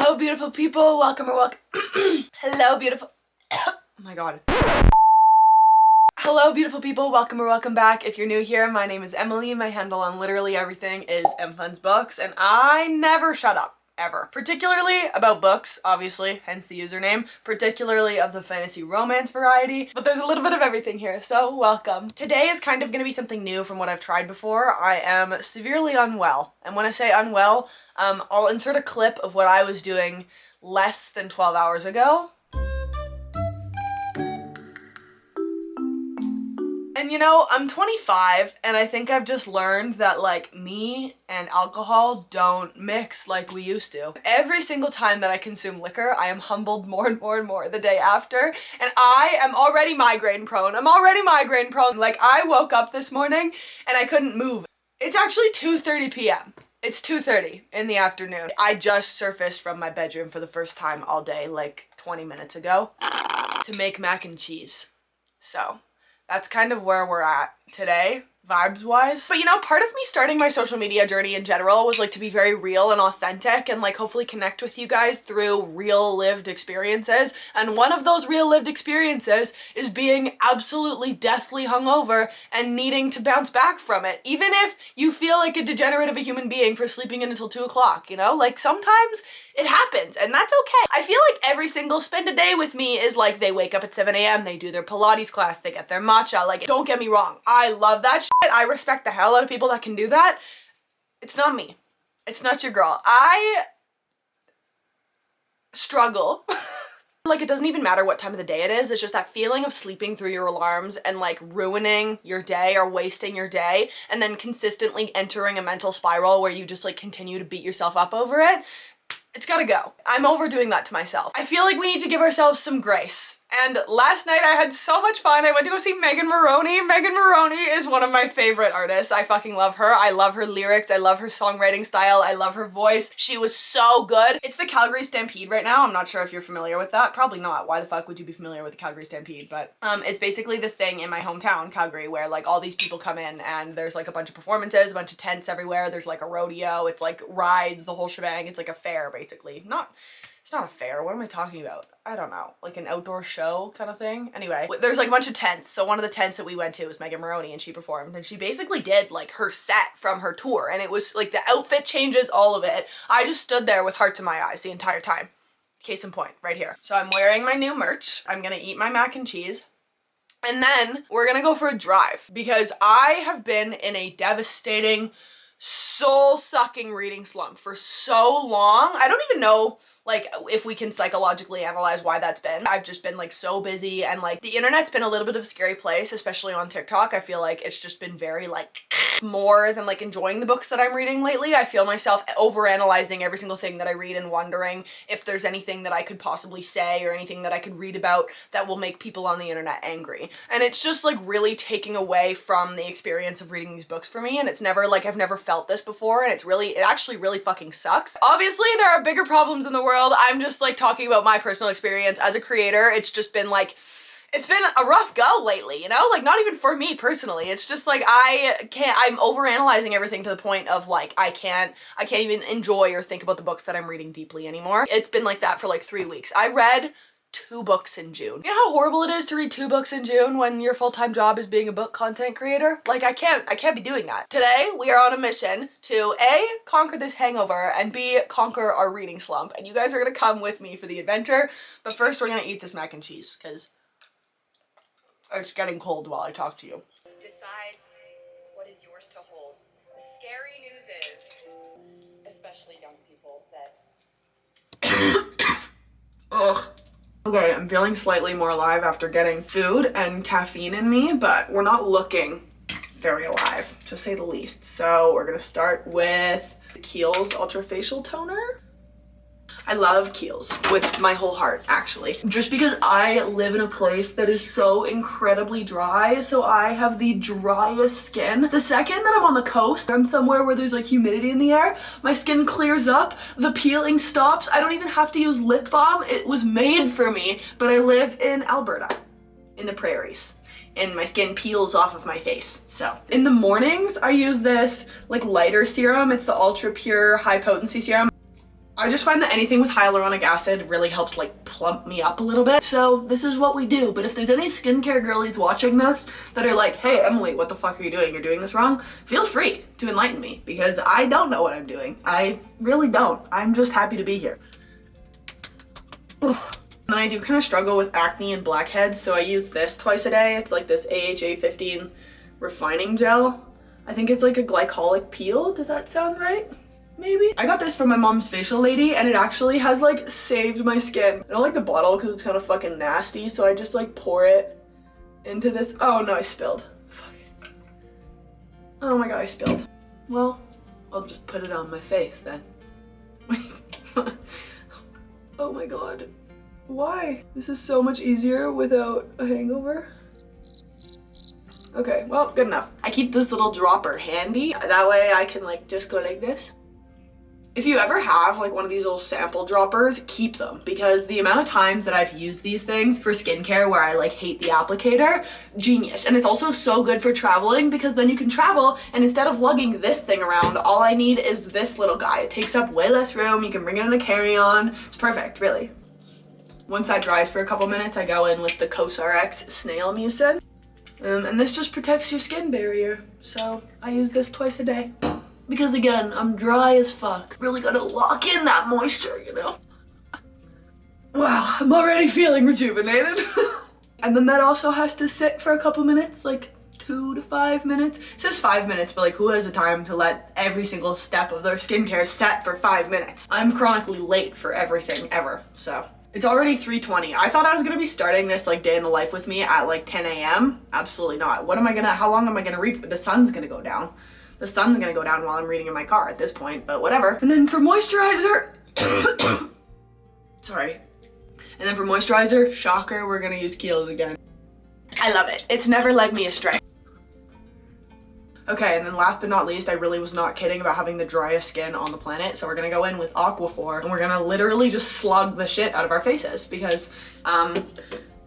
Hello, beautiful people. Welcome or welcome. Hello, beautiful. Oh my god. Hello, beautiful people. Welcome or welcome back. If you're new here, my name is Emily. My handle on literally everything is mfunsbooks, and I never shut up. Ever. Particularly about books, obviously, hence the username, particularly of the fantasy romance variety, but there's a little bit of everything here, so welcome. Today is kind of going to be something new from what I've tried before. I am severely unwell, and when I say unwell, I'll insert a clip of what I was doing less than 12 hours ago. And you know, I'm 25 and I think I've just learned that like me and alcohol don't mix like we used to. Every single time that I consume liquor, I am humbled more and more and more the day after, and I am already migraine prone. Like, I woke up this morning and I couldn't move. It's actually 2:30 p.m. It's 2:30 in the afternoon. I just surfaced from my bedroom for the first time all day like 20 minutes ago to make mac and cheese. So that's kind of where we're at today, vibes-wise. But you know, part of me starting my social media journey in general was like to be very real and authentic and like hopefully connect with you guys through real lived experiences. And one of those real lived experiences is being absolutely deathly hungover and needing to bounce back from it. Even if you feel like a degenerate of a human being for sleeping in until 2 o'clock, you know? Like sometimes it happens and that's okay. I feel like every single spend a day with me is like they wake up at 7 a.m, they do their Pilates class, they get their matcha. Like, don't get me wrong, I love that shit. I respect the hell out of people that can do that. It's not me. It's not your girl. I struggle. Like, it doesn't even matter what time of the day it is. It's just that feeling of sleeping through your alarms and like ruining your day or wasting your day and then consistently entering a mental spiral where you just like continue to beat yourself up over it. It's gotta go. I'm overdoing that to myself. I feel like we need to give ourselves some grace. And last night I had so much fun. I went to go see Megan Moroney. Megan Moroney is one of my favorite artists. I fucking love her. I love her lyrics. I love her songwriting style. I love her voice. She was so good. It's the Calgary Stampede right now. I'm not sure if you're familiar with that. Probably not. Why the fuck would you be familiar with the Calgary Stampede? But it's basically this thing in my hometown, Calgary, where like all these people come in and there's like a bunch of performances, a bunch of tents everywhere. There's like a rodeo. It's like rides, the whole shebang. It's like a fair basically. It's not a fair, what am I talking about? I don't know, like an outdoor show kind of thing? Anyway, there's like a bunch of tents, so one of the tents that we went to was Megan Moroney and she performed and she basically did like her set from her tour and it was like the outfit changes, all of it. I just stood there with hearts in my eyes the entire time. Case in point, right here. So I'm wearing my new merch, I'm gonna eat my mac and cheese, and then we're gonna go for a drive because I have been in a devastating, soul-sucking reading slump for so long. I don't even know like if we can psychologically analyze why that's been. I've just been like so busy and like the internet's been a little bit of a scary place, especially on TikTok. I feel like it's just been very like more than like enjoying the books that I'm reading lately. I feel myself overanalyzing every single thing that I read and wondering if there's anything that I could possibly say or anything that I could read about that will make people on the internet angry. And it's just like really taking away from the experience of reading these books for me, and it's never like I've never felt this before, and it actually really fucking sucks. Obviously there are bigger problems in the world. I'm just like talking about my personal experience as a creator. It's just been like, it's been a rough go lately, you know? Like not even for me personally. It's just like I'm overanalyzing everything to the point of like I can't even enjoy or think about the books that I'm reading deeply anymore. It's been like that for like 3 weeks. I read 2 books in June. You know how horrible it is to read 2 books in June when your full-time job is being a book content creator? Like I can't be doing that. Today we are on a mission to A, conquer this hangover, and B, conquer our reading slump. And you guys are gonna come with me for the adventure. But first we're gonna eat this mac and cheese because it's getting cold while I talk to you. Decide what is yours to hold. The scary news is, especially young people, that Ugh. Okay, I'm feeling slightly more alive after getting food and caffeine in me, but we're not looking very alive, to say the least. So we're gonna start with Kiehl's Ultra Facial Toner. I love Kiehl's with my whole heart, actually. Just because I live in a place that is so incredibly dry, so I have the driest skin. The second that I'm on the coast, I'm somewhere where there's like humidity in the air, my skin clears up, the peeling stops, I don't even have to use lip balm. It was made for me, but I live in Alberta, in the prairies, and my skin peels off of my face. So in the mornings, I use this like lighter serum. It's the Ultra Pure High Potency Serum. I just find that anything with hyaluronic acid really helps like plump me up a little bit. So this is what we do. But if there's any skincare girlies watching this that are like, hey Emily, what the fuck are you doing? You're doing this wrong. Feel free to enlighten me because I don't know what I'm doing. I really don't. I'm just happy to be here. Ugh. And I do kind of struggle with acne and blackheads, so I use this twice a day. It's like this AHA 15 refining gel. I think it's like a glycolic peel. Does that sound right? Maybe. I got this from my mom's facial lady and it actually has like saved my skin. I don't like the bottle because it's kind of fucking nasty, so I just like pour it into this. Oh no, I spilled. Fuck. Oh my god, I spilled. Well, I'll just put it on my face then. Wait. Oh my god. Why? This is so much easier without a hangover. Okay, well, good enough. I keep this little dropper handy. That way I can like just go like this. If you ever have like one of these little sample droppers, keep them, because the amount of times that I've used these things for skincare where I like hate the applicator, genius. And it's also so good for traveling because then you can travel and instead of lugging this thing around, all I need is this little guy. It takes up way less room. You can bring it in a carry-on. It's perfect, really. Once that dries for a couple minutes, I go in with the CosRx Snail Mucin. And this just protects your skin barrier. So I use this twice a day. Because again, I'm dry as fuck. Really gotta lock in that moisture, you know? Wow, I'm already feeling rejuvenated. And then that also has to sit for a couple minutes, like 2 to 5 minutes. It says 5 minutes, but like who has the time to let every single step of their skincare set for 5 minutes? I'm chronically late for everything ever, so. It's already 3:20. I thought I was gonna be starting this like day in the life with me at like 10 a.m. Absolutely not. How long am I gonna read? The sun's gonna go down. The sun's gonna go down while I'm reading in my car at this point, but whatever. And then for moisturizer, sorry. And then for moisturizer, shocker, we're gonna use Kiehl's again. I love it. It's never led me astray. Okay, and then last but not least, I really was not kidding about having the driest skin on the planet, so we're gonna go in with Aquaphor, and we're gonna literally just slug the shit out of our faces, because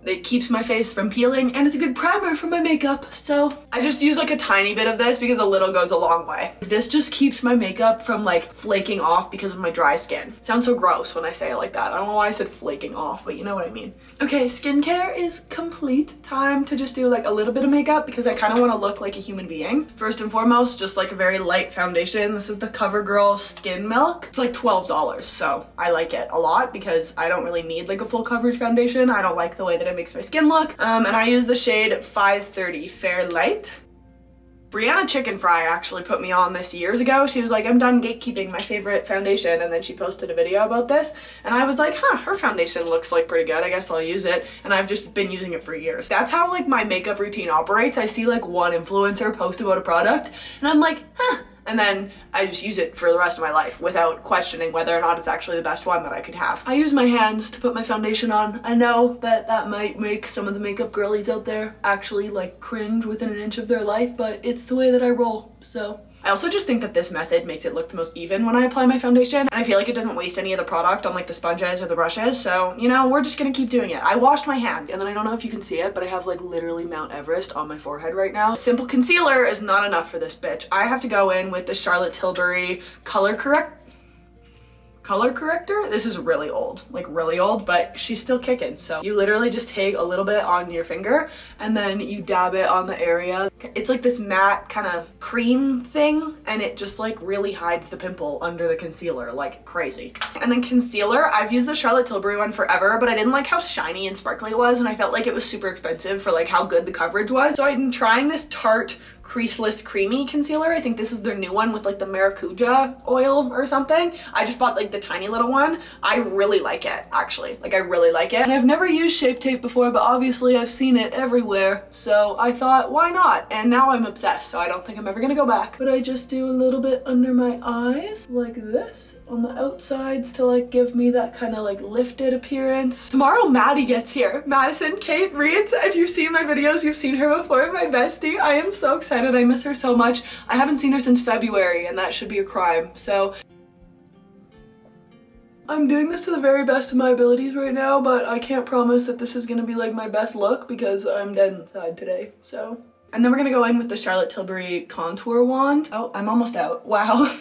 it keeps my face from peeling, and it's a good primer for my makeup, so I just use like a tiny bit of this because a little goes a long way. This just keeps my makeup from like flaking off because of my dry skin. Sounds so gross when I say it like that. I don't know why I said flaking off, but you know what I mean. Okay, skincare is complete. Time to just do like a little bit of makeup because I kind of want to look like a human being. First and foremost, just like a very light foundation. This is the CoverGirl Skin Milk. It's like $12, so I like it a lot because I don't really need like a full coverage foundation. I don't like the way that it makes my skin look. And I use the shade 530 Fair Light. Brianna Chicken Fry actually put me on this years ago. She was like, I'm done gatekeeping my favorite foundation, and then she posted a video about this, and I was like, huh, her foundation looks like pretty good. I guess I'll use it, and I've just been using it for years. That's how like my makeup routine operates. I see like one influencer post about a product, and I'm like, huh, and then I just use it for the rest of my life without questioning whether or not it's actually the best one that I could have. I use my hands to put my foundation on. I know that that might make some of the makeup girlies out there actually like cringe within an inch of their life, but it's the way that I roll, so. I also just think that this method makes it look the most even when I apply my foundation, and I feel like it doesn't waste any of the product on like the sponges or the brushes, so you know, we're just gonna keep doing it. I washed my hands, and then I don't know if you can see it, but I have like literally Mount Everest on my forehead right now. Simple concealer is not enough for this bitch. I have to go in with the Charlotte Tilbury color corrector. This is really old, like really old, but she's still kicking. So you literally just take a little bit on your finger and then you dab it on the area. It's like this matte kind of cream thing, and it just like really hides the pimple under the concealer like crazy. And then concealer, I've used the Charlotte Tilbury one forever, but I didn't like how shiny and sparkly it was, and I felt like it was super expensive for like how good the coverage was. So I'm trying this Tarte Creaseless Creamy Concealer. I think this is their new one with like the maracuja oil or something. I just bought like the tiny little one. I really like it, actually. Like I really like it. And I've never used Shape Tape before, but obviously I've seen it everywhere. So I thought, why not? And now I'm obsessed, so I don't think I'm ever gonna go back. But I just do a little bit under my eyes, like this, on the outsides to like give me that kind of like lifted appearance. Tomorrow Maddie gets here. Madison Kate Reeds. If you've seen my videos, you've seen her before, my bestie. I am so excited. I miss her so much. I haven't seen her since February, and that should be a crime. So I'm doing this to the very best of my abilities right now, but I can't promise that this is gonna be like my best look because I'm dead inside today. So And then we're gonna go in with the Charlotte Tilbury contour wand. Oh, I'm almost out. Wow.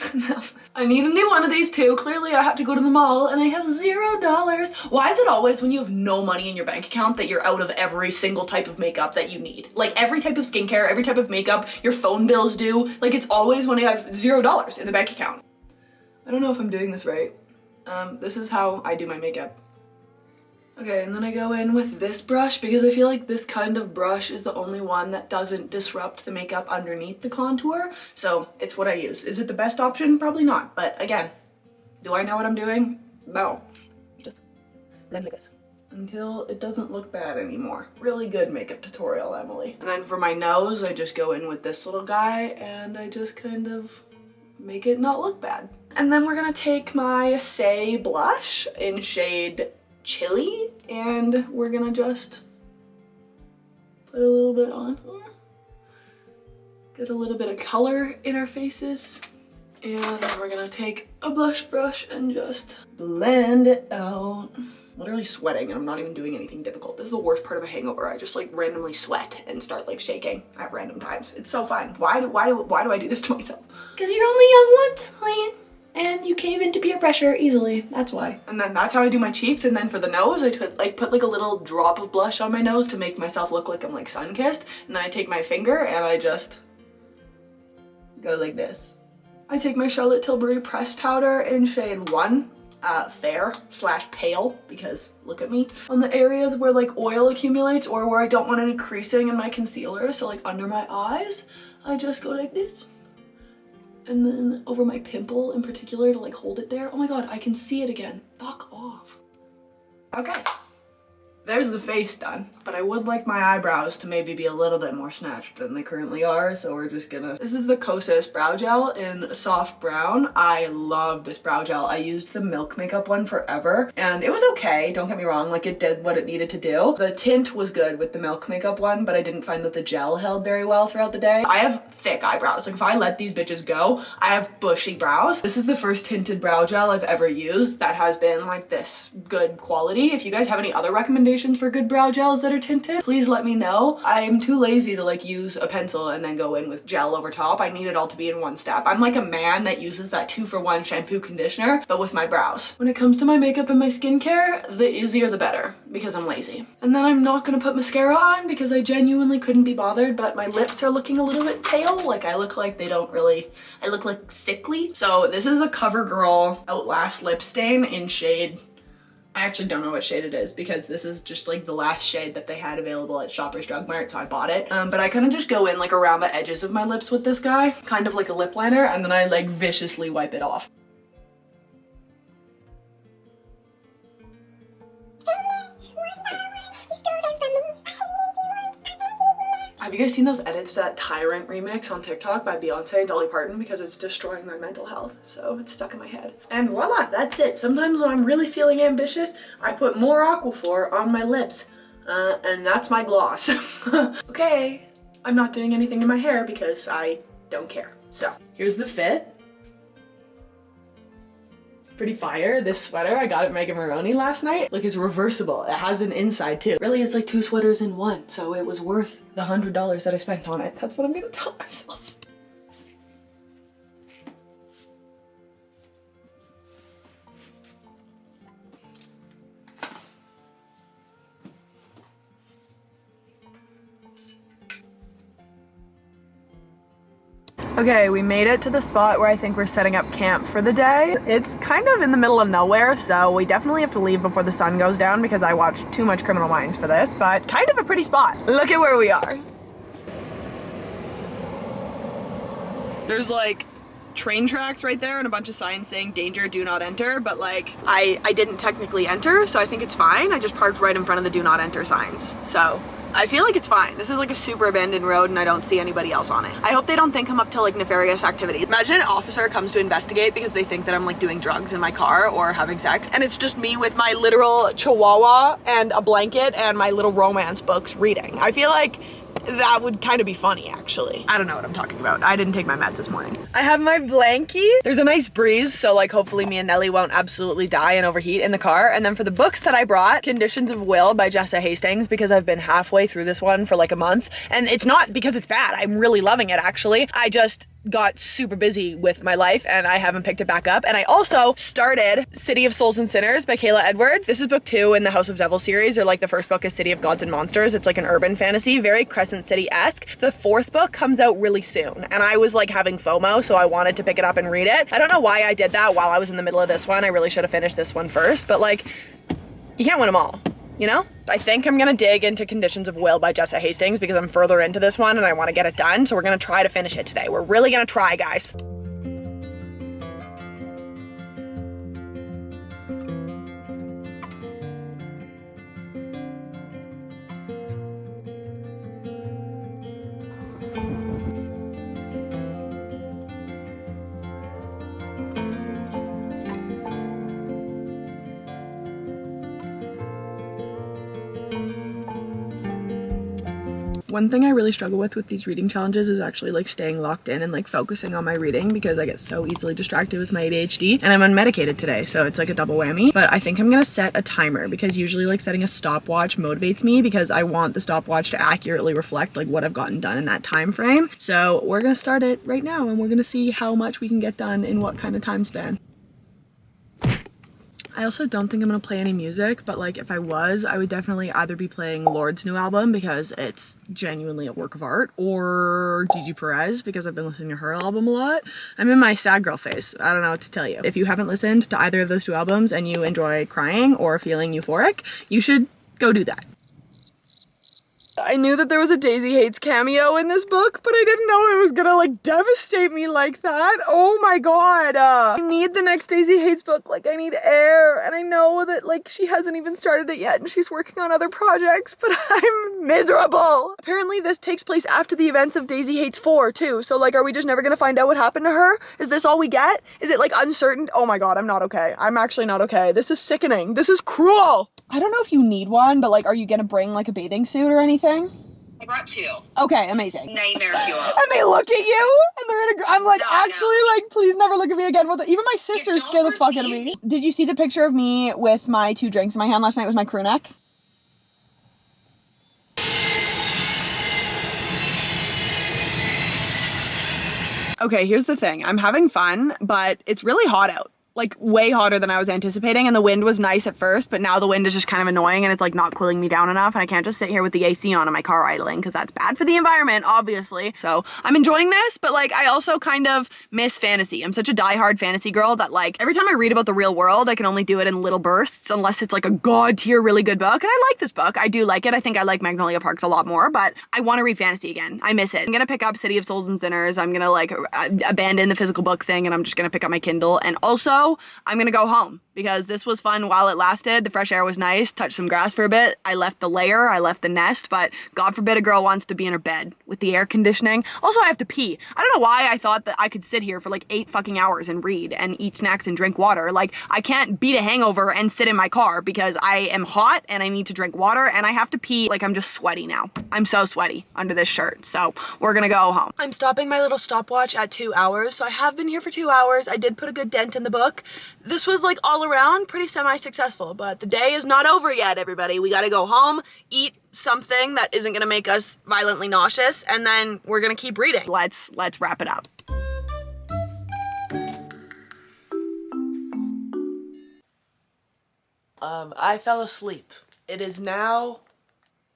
I need a new one of these too. Clearly I have to go to the mall and I have $0. Why is it always when you have no money in your bank account that you're out of every single type of makeup that you need? Like every type of skincare, every type of makeup, your phone bills due. Like it's always when you have $0 in the bank account. I don't know if I'm doing this right. This is how I do my makeup. Okay, and then I go in with this brush because I feel like this kind of brush is the only one that doesn't disrupt the makeup underneath the contour. So it's what I use. Is it the best option? Probably not. But again, do I know what I'm doing? No. Just blend like this until it doesn't look bad anymore. Really good makeup tutorial, Emily. And then for my nose, I just go in with this little guy and I just kind of make it not look bad. And then we're gonna take my Say blush in shade Chili, and we're gonna just put a little bit on here. Get a little bit of color in our faces. And then we're gonna take a blush brush and just blend it out. Literally sweating and I'm not even doing anything difficult. This is the worst part of a hangover. I just like randomly sweat and start like shaking at random times. It's so fun. Why do I do this to myself? Because you're only young once, Emily. And you cave into peer pressure easily, that's why. And then that's how I do my cheeks, and then for the nose, I put like a little drop of blush on my nose to make myself look like I'm like sun-kissed, and then I take my finger and I just go like this. I take my Charlotte Tilbury pressed powder in shade 1, fair/pale, because look at me. On the areas where like oil accumulates or where I don't want any creasing in my concealer, so like under my eyes, I just go like this. And then over my pimple in particular to like hold it there. Oh my god, I can see it again. Fuck off. Okay. There's the face done, but I would like my eyebrows to maybe be a little bit more snatched than they currently are, so we're just gonna... This is the Kosas brow gel in soft brown. I love this brow gel. I used the Milk Makeup one forever, and it was okay, don't get me wrong, like it did what it needed to do. The tint was good with the Milk Makeup one, but I didn't find that the gel held very well throughout the day. I have thick eyebrows. Like if I let these bitches go, I have bushy brows. This is the first tinted brow gel I've ever used that has been like this good quality. If you guys have any other recommendations for good brow gels that are tinted, please let me know. I'm too lazy to like use a pencil and then go in with gel over top. I need it all to be in one step. I'm like a man that uses that 2-for-1 shampoo conditioner, but with my brows. When it comes to my makeup and my skincare, the easier the better, because I'm lazy. And then I'm not gonna put mascara on because I genuinely couldn't be bothered, but my lips are looking a little bit pale. Like I look like they don't really, I look like sickly. So this is the CoverGirl Outlast lip stain in shade, I actually don't know what shade it is because this is just like the last shade that they had available at Shoppers Drug Mart, so I bought it. But I kind of just go in like around the edges of my lips with this guy, kind of like a lip liner, and then I like viciously wipe it off. Have you guys seen those edits to that Tyrant remix on TikTok by Beyonce and Dolly Parton? Because it's destroying my mental health, so it's stuck in my head. And voila, that's it. Sometimes when I'm really feeling ambitious, I put more Aquaphor on my lips, and that's my gloss. Okay, I'm not doing anything to my hair because I don't care. So, here's the fit. Pretty fire. This sweater I got at Megan Maroney last night. Look, it's reversible. It has an inside too. Really, it's like 2 sweaters in one, so it was worth the $100 that I spent on it. That's what I'm gonna tell myself. Okay, we made it to the spot where I think we're setting up camp for the day. It's kind of in the middle of nowhere, so we definitely have to leave before the sun goes down because I watched too much Criminal Minds for this, but kind of a pretty spot. Look at where we are. There's like train tracks right there and a bunch of signs saying danger, do not enter, but like I didn't technically enter, so I think it's fine. I just parked right in front of the do not enter signs, so I feel like it's fine. This is like a super abandoned road and I don't see anybody else on it. I hope they don't think I'm up to like nefarious activity. Imagine an officer comes to investigate because they think that I'm like doing drugs in my car or having sex, and it's just me with my literal chihuahua and a blanket and my little romance books reading. I feel like that would kind of be funny, actually. I don't know what I'm talking about. I didn't take my meds this morning. I have my blankie. There's a nice breeze, so like hopefully me and Nellie won't absolutely die and overheat in the car. And then for the books that I brought, Conditions of Will by Jessa Hastings, because I've been halfway through this one for like a month. And it's not because it's bad. I'm really loving it, actually. I just got super busy with my life and I haven't picked it back up. And I also started City of Souls and Sinners by Kayla Edwards. This is book 2 in the House of Devil series, or like the first book is City of Gods and Monsters. It's like an urban fantasy, very Crescent City-esque. The 4th book comes out really soon and I was like having FOMO, so I wanted to pick it up and read it. I don't know why I did that while I was in the middle of this one. I really should have finished this one first, but like, you can't win them all, you know? I think I'm gonna dig into Conditions of Will by Jessa Hastings because I'm further into this one and I want to get it done. So we're gonna try to finish it today. We're really gonna try, guys. One thing I really struggle with these reading challenges is actually like staying locked in and like focusing on my reading because I get so easily distracted with my ADHD and I'm unmedicated today, so it's like a double whammy. But I think I'm gonna set a timer because usually like setting a stopwatch motivates me because I want the stopwatch to accurately reflect like what I've gotten done in that time frame. So we're gonna start it right now and we're gonna see how much we can get done in what kind of time span. I also don't think I'm gonna play any music, but like if I was, I would definitely either be playing Lord's new album because it's genuinely a work of art, or Gigi Perez because I've been listening to her album a lot. I'm in my sad girl phase. I don't know what to tell you. If you haven't listened to either of those 2 albums and you enjoy crying or feeling euphoric, you should go do that. I knew that there was a Daisy Hates cameo in this book, but I didn't know it was gonna like devastate me like that. Oh my god. I need the next Daisy Hates book. Like I need air, and I know that like she hasn't even started it yet and she's working on other projects, but I'm miserable. Apparently this takes place after the events of Daisy Hates 4 too. So like, are we just never gonna find out what happened to her? Is this all we get? Is it like uncertain? Oh my god, I'm not okay. I'm actually not okay. This is sickening. This is cruel. I don't know if you need one, but like, are you gonna bring like a bathing suit or anything? I brought 2. Okay, amazing. Nightmare fuel. And they look at you, and they're in a. I'm like, actually, like, please never look at me again. Even my sisters scare the fuck out of me. Did you see the picture of me with my 2 drinks in my hand last night with my crew neck? Okay, here's the thing. I'm having fun, but it's really hot out. Like way hotter than I was anticipating, and the wind was nice at first, but now the wind is just kind of annoying and it's like not cooling me down enough, and I can't just sit here with the AC on in my car idling because that's bad for the environment, obviously. So I'm enjoying this, but like I also kind of miss fantasy. I'm such a diehard fantasy girl that like every time I read about the real world, I can only do it in little bursts unless it's like a god tier really good book. And I like this book. I do like it. I think I like Magnolia Parks a lot more, but I want to read fantasy again. I miss it. I'm gonna pick up City of Souls and Sinners. I'm gonna like abandon the physical book thing and I'm just gonna pick up my Kindle. And also I'm gonna go home because this was fun while it lasted. The fresh air was nice, touched some grass for a bit. I left the lair, I left the nest, but God forbid a girl wants to be in her bed with the air conditioning. Also, I have to pee. I don't know why I thought that I could sit here for like 8 fucking hours and read and eat snacks and drink water. Like, I can't beat a hangover and sit in my car because I am hot and I need to drink water and I have to pee. Like, I'm just sweaty now. I'm so sweaty under this shirt. So we're gonna go home. I'm stopping my little stopwatch at 2 hours. So I have been here for 2 hours. I did put a good dent in the book. This was like all around pretty semi-successful, but the day is not over yet, everybody. We gotta go home, eat something that isn't gonna make us violently nauseous, and then we're gonna keep reading. Let's wrap it up. I fell asleep. It is now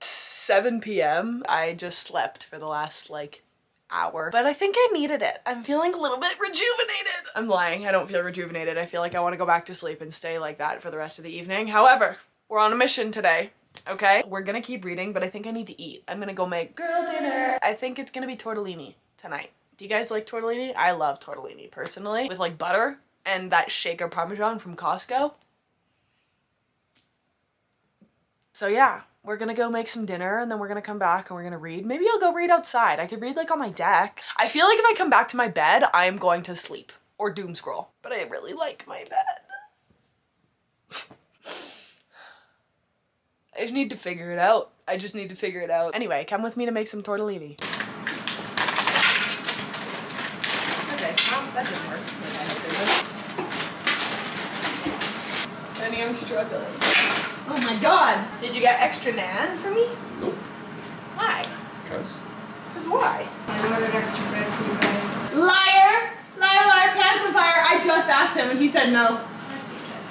7 p.m. I just slept for the last like hour, but I think I needed it. I'm feeling a little bit rejuvenated. I'm lying, I don't feel rejuvenated. I feel like I want to go back to sleep and stay like that for the rest of the evening. However, we're on a mission today, okay? We're gonna keep reading, but I think I need to eat. I'm gonna go make girl dinner. I think it's gonna be tortellini tonight. Do you guys like tortellini? I love tortellini personally, with like butter and that shaker parmesan from Costco. So yeah, we're gonna go make some dinner and then we're gonna come back and we're gonna read. Maybe I'll go read outside. I could read like on my deck. I feel like if I come back to my bed, I'm going to sleep or doom scroll, but I really like my bed. just need to figure it out. I just need to figure it out. Anyway, come with me to make some tortellini. Okay, well, that didn't work. Benny, I'm struggling. Oh my god! Did you get extra naan for me? Nope. Why? Because. Because why? I ordered extra bread for you guys. Liar! Liar, liar, pants on fire! I just asked him and he said no. Yes, you did.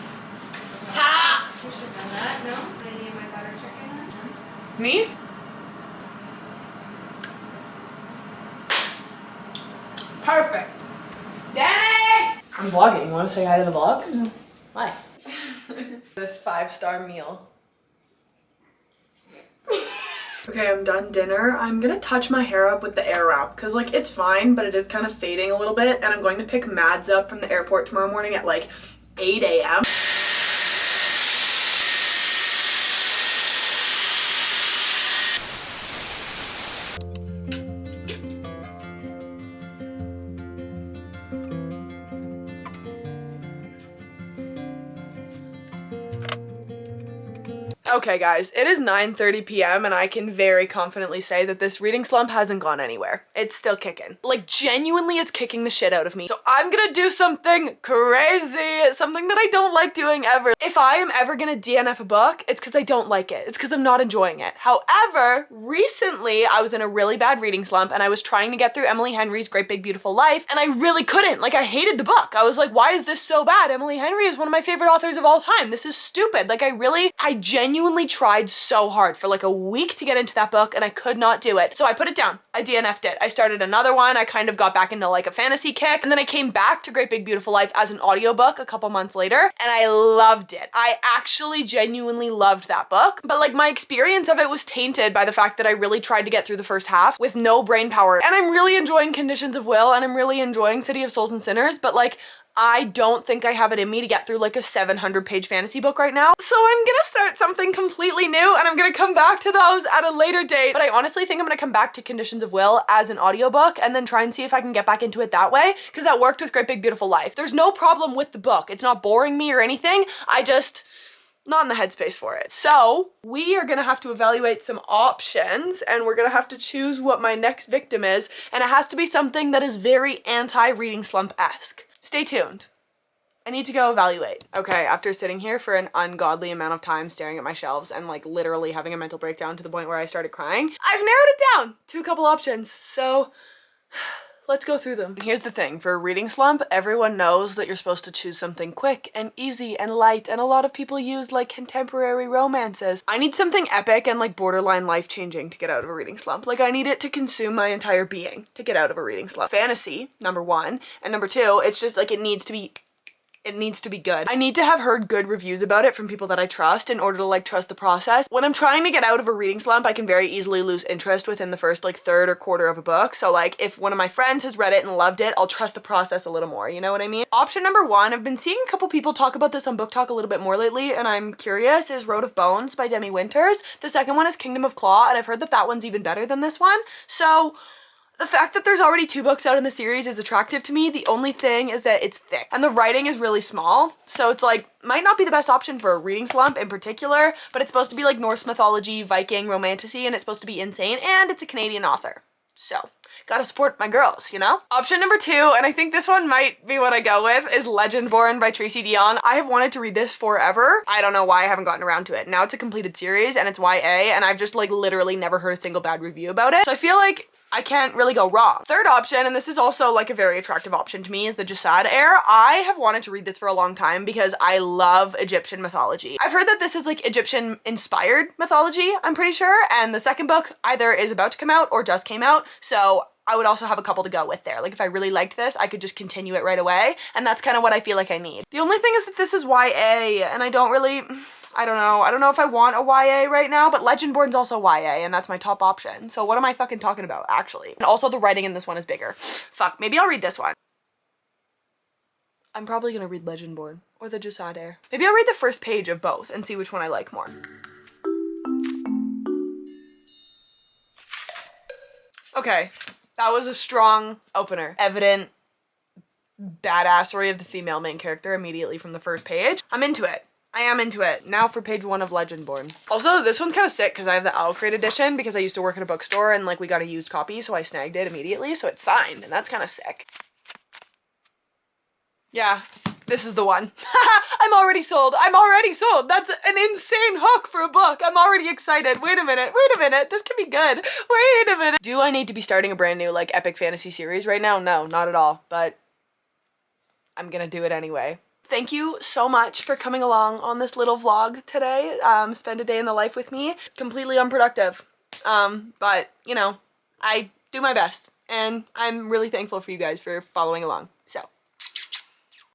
Ha! You should have done that, no? I need my butter chicken. Me? Perfect. Danny! I'm vlogging. You want to say hi to the vlog? No. Why? This 5-star meal. Okay, I'm done dinner. I'm gonna touch my hair up with the air wrap because like it's fine, but it is kind of fading a little bit, and I'm going to pick Mads up from the airport tomorrow morning at like 8 a.m. Okay guys, it is 9:30 p.m. and I can very confidently say that this reading slump hasn't gone anywhere. It's still kicking. Like genuinely it's kicking the shit out of me. So I'm gonna do something crazy, something that I don't like doing ever. If I am ever gonna DNF a book, it's because I don't like it. It's because I'm not enjoying it. However, recently I was in a really bad reading slump and I was trying to get through Emily Henry's Great Big Beautiful Life and I really couldn't. Like I hated the book. I was like, why is this so bad? Emily Henry is one of my favorite authors of all time. This is stupid. Like I genuinely tried so hard for like a week to get into that book and I could not do it. So I put it down. I DNF'd it. I started another one. I kind of got back into like a fantasy kick and then I came back to Great Big Beautiful Life as an audiobook a couple months later and I loved it. I actually genuinely loved that book, but like my experience of it was tainted by the fact that I really tried to get through the first half with no brain power. And I'm really enjoying Conditions of Will and I'm really enjoying City of Souls and Sinners, but like I don't think I have it in me to get through like a 700-page fantasy book right now. So I'm gonna start something completely new and I'm gonna come back to those at a later date. But I honestly think I'm gonna come back to Conditions of Will as an audiobook and then try and see if I can get back into it that way because that worked with Great Big Beautiful Life. There's no problem with the book. It's not boring me or anything. I just not in the headspace for it. So we are gonna have to evaluate some options and we're gonna have to choose what my next victim is, and it has to be something that is very anti-reading slump-esque. Stay tuned. I need to go evaluate. Okay, after sitting here for an ungodly amount of time staring at my shelves and like literally having a mental breakdown to the point where I started crying, I've narrowed it down to a couple options. So let's go through them. Here's the thing, for a reading slump, everyone knows that you're supposed to choose something quick and easy and light, and a lot of people use like contemporary romances. I need something epic and like borderline life-changing to get out of a reading slump. Like I need it to consume my entire being to get out of a reading slump. Fantasy, number one, and number two, it's just like it needs to be good. I need to have heard good reviews about it from people that I trust in order to like trust the process. When I'm trying to get out of a reading slump, I can very easily lose interest within the first like third or quarter of a book. So like if one of my friends has read it and loved it, I'll trust the process a little more, you know what I mean? Option number one, I've been seeing a couple people talk about this on Book Talk a little bit more lately and I'm curious, is Road of Bones by Demi Winters. The second one is Kingdom of Claw and I've heard that that one's even better than this one. So the fact that there's already 2 books out in the series is attractive to me. The only thing is that it's thick and the writing is really small. So it's like, might not be the best option for a reading slump in particular, but it's supposed to be like Norse mythology, Viking, romantasy, and it's supposed to be insane, and it's a Canadian author. So, gotta support my girls, you know? Option number 2, and I think this one might be what I go with, is Legendborn by Tracy Deonn. I have wanted to read this forever. I don't know why I haven't gotten around to it. Now it's a completed series and it's YA, and I've just like literally never heard a single bad review about it. So I feel like I can't really go wrong. Third option, and this is also like a very attractive option to me, is the Jasad Heir. I have wanted to read this for a long time because I love Egyptian mythology. I've heard that this is like Egyptian inspired mythology, I'm pretty sure, and the second book either is about to come out or just came out, so I would also have a couple to go with there. Like if I really liked this, I could just continue it right away, and that's kind of what I feel like I need. The only thing is that this is YA, and I don't know if I want a YA right now, but Legendborn's also YA, and that's my top option. So what am I fucking talking about, actually? And also the writing in this one is bigger. Fuck, maybe I'll read this one. I'm probably gonna read Legendborn or the Jasad Heir. Maybe I'll read the first page of both and see which one I like more. Okay, that was a strong opener. Evident badassery of the female main character immediately from the first page. I'm into it. I am into it. Now for page 1 of Legendborn. Also, this one's kind of sick because I have the Owl Crate edition because I used to work at a bookstore and like we got a used copy, so I snagged it immediately, so it's signed, and that's kind of sick. Yeah, this is the one. I'm already sold. I'm already sold. That's an insane hook for a book. I'm already excited. Wait a minute. This could be good. Wait a minute. Do I need to be starting a brand new like epic fantasy series right now? No, not at all, but I'm gonna do it anyway. Thank you so much for coming along on this little vlog today. Spend a day in the life with me. Completely unproductive. But you know, I do my best and I'm really thankful for you guys for following along. So